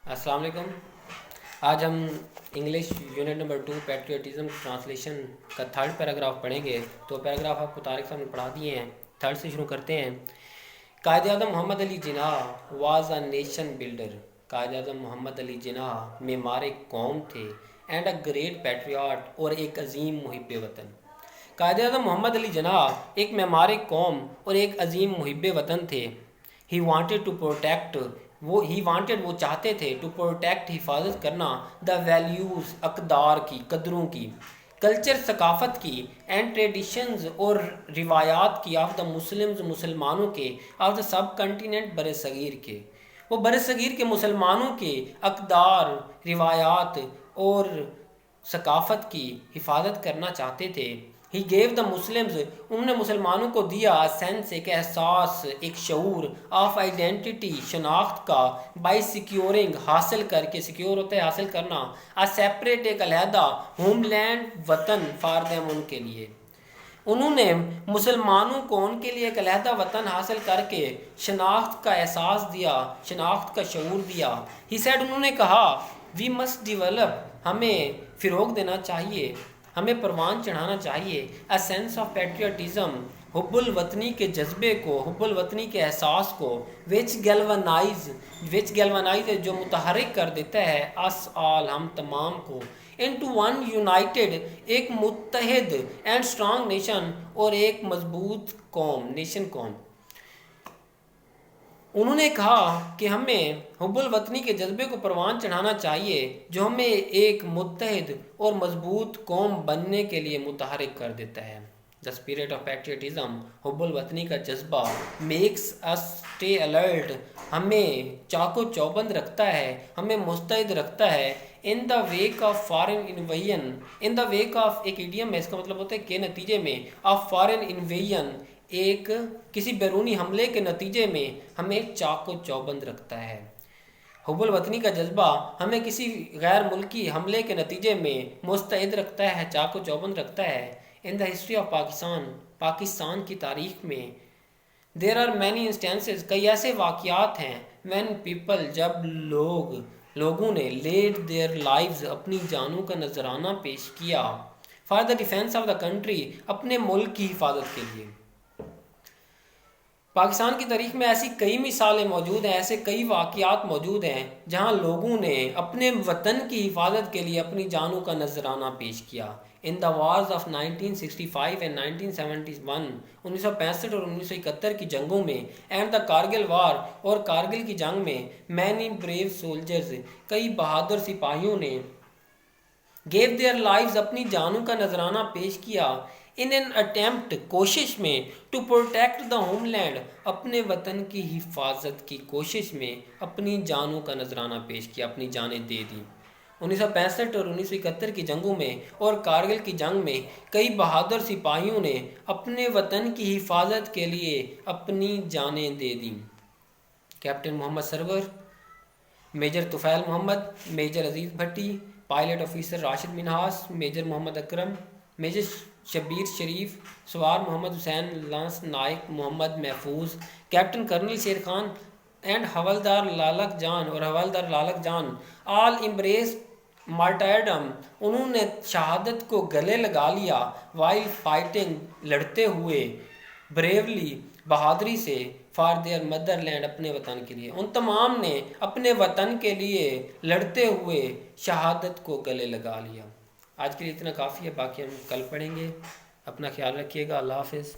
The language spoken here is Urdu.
السلام علیکم۔ آج ہم English unit number 2 patriotism translation کا تھرڈ پیراگراف پڑھیں گے۔ تو پیراگراف آپ کو طارق صاحب نے پڑھا دیے ہیں، تھرڈ سے شروع کرتے ہیں۔ قائد اعظم محمد Ali Jinnah was a nation builder. Quaid Azam محمد علی جناح معمار قوم تھے، اینڈ اے گریٹ پیٹریاٹ، اور ایک عظیم محب وطن۔ قائد اعظم محمد علی جناح ایک معمار قوم اور ایک عظیم محب وطن تھے۔ ہی وانٹیڈ ٹو پروٹیکٹ، وہ چاہتے تھے ٹو پروٹیکٹ، حفاظت کرنا، دا ویلیوز، اقدار کی، قدروں کی، کلچر، ثقافت کی، اینڈ ٹریڈیشنز، اور روایات کی، آف دا مسلمز، مسلمانوں کے، آف دا سب کنٹیننٹ، بر صغیر کے، وہ بر صغیر کے مسلمانوں کے اقدار، روایات اور ثقافت کی حفاظت کرنا چاہتے تھے۔ ہی گیو دا مسلمز، انہوں نے مسلمانوں کو دیا سینس، ایک احساس، ایک شعور، آف آئیڈینٹی، شناخت کا، بائی سیکیورنگ، حاصل کر کے، سیکیور ہوتا ہے حاصل کرنا، سیپریٹ، ایک علیحدہ، ہوم لینڈ، وطن، فار دیم، ان کے لیے۔ انہوں نے مسلمانوں کو ان کے لیے ایک علیحدہ وطن حاصل کر کے شناخت کا احساس دیا، شناخت کا شعور دیا۔ ہی سیڈ، انہوں نے کہا، وی مسٹ ڈیولپ، ہمیں فروغ دینا چاہیے، ہمیں پروان چڑھانا چاہیے، اے سینس آف پیٹریوٹزم، حب الوطنی کے جذبے کو، حب الوطنی کے احساس کو، وچ گیلونائز، جو متحرک کر دیتا ہے، اس آل، ہم تمام کو، انٹو ون یونائٹڈ، ایک متحد، اینڈ اسٹرانگ نیشن، اور ایک مضبوط قوم، نیشن، قوم۔ انہوں نے کہا کہ ہمیں حب الوطنی کے جذبے کو پروان چڑھانا چاہیے جو ہمیں ایک متحد اور مضبوط قوم بننے کے لیے متحرک کر دیتا ہے۔ دا اسپرٹ آف پیٹریوٹزم، حب الوطنی کا جذبہ، میکس اس اسٹے الرٹ، ہمیں چاق و چوبند رکھتا ہے، ہمیں مستعد رکھتا ہے، in the wake of foreign invasion, in the wake of, ایک ایڈیم ہے، اس کا مطلب ہوتا ہے کہ نتیجے میں، آف فارن انویژن، ایک کسی بیرونی حملے کے نتیجے میں ہمیں چاق و چوبند رکھتا ہے۔ حب الوطنی کا جذبہ ہمیں کسی غیر ملکی حملے کے نتیجے میں مستعد رکھتا ہے، چاق و چوبند رکھتا ہے۔ In the history of Pakistan, Pakistan کی تاریخ میں، دیر آر مینی انسٹینسز، کئی ایسے واقعات ہیں، وین پیپل، جب لوگوں نے لیڈ دیئر لائفز، اپنی جانوں کا نذرانہ پیش کیا، for the defence of the country, اپنے ملک کی حفاظت کے لیے۔ پاکستان کی تاریخ میں ایسی کئی مثالیں موجود ہیں، ایسے کئی واقعات موجود ہیں جہاں لوگوں نے اپنے وطن کی حفاظت کے لیے اپنی جانوں کا نذرانہ پیش کیا۔ ان دا وارز آف 1965 اینڈ 1971، 1965 اور 1971 کی جنگوں میں، اینڈ دا کارگل وار، اور کارگل کی جنگ میں، مینی بریو سولجرز، کئی بہادر سپاہیوں نے، گیو دیئر لائفز، اپنی جانوں کا نذرانہ پیش کیا، ان این اٹیمپٹ، کوشش میں، to protect the homeland, اپنے وطن کی حفاظت کی کوشش میں اپنی جانوں کا نذرانہ پیش کیا، اپنی جانیں دے دیں۔ 1965 اور 1971 کی جنگوں میں اور کارگل کی جنگ میں کئی بہادر سپاہیوں نے اپنے وطن کی حفاظت کے لیے اپنی جانیں دے دیں۔ Captain Muhammad Sarwar, major Tufail Muhammad, major Aziz Bhatti, pilot officer Rashid Minhas, major Muhammad Akram, major Shabbir Sharif, سوار محمد حسین، لانس نائک محمد محفوظ، captain colonel Sher Khan, and حوالدار Lalak Jan, all embraced martyrdom, انہوں نے شہادت کو گلے لگا لیا، وائل فائٹنگ، لڑتے ہوئے، بریولی، بہادری سے، فار دیئر مدر لینڈ، اپنے وطن کے لیے۔ ان تمام نے اپنے وطن کے لیے لڑتے ہوئے شہادت کو گلے لگا لیا۔ آج کے لیے اتنا کافی ہے، باقی ہم کل پڑھیں گے۔ اپنا خیال رکھیے گا، اللہ حافظ۔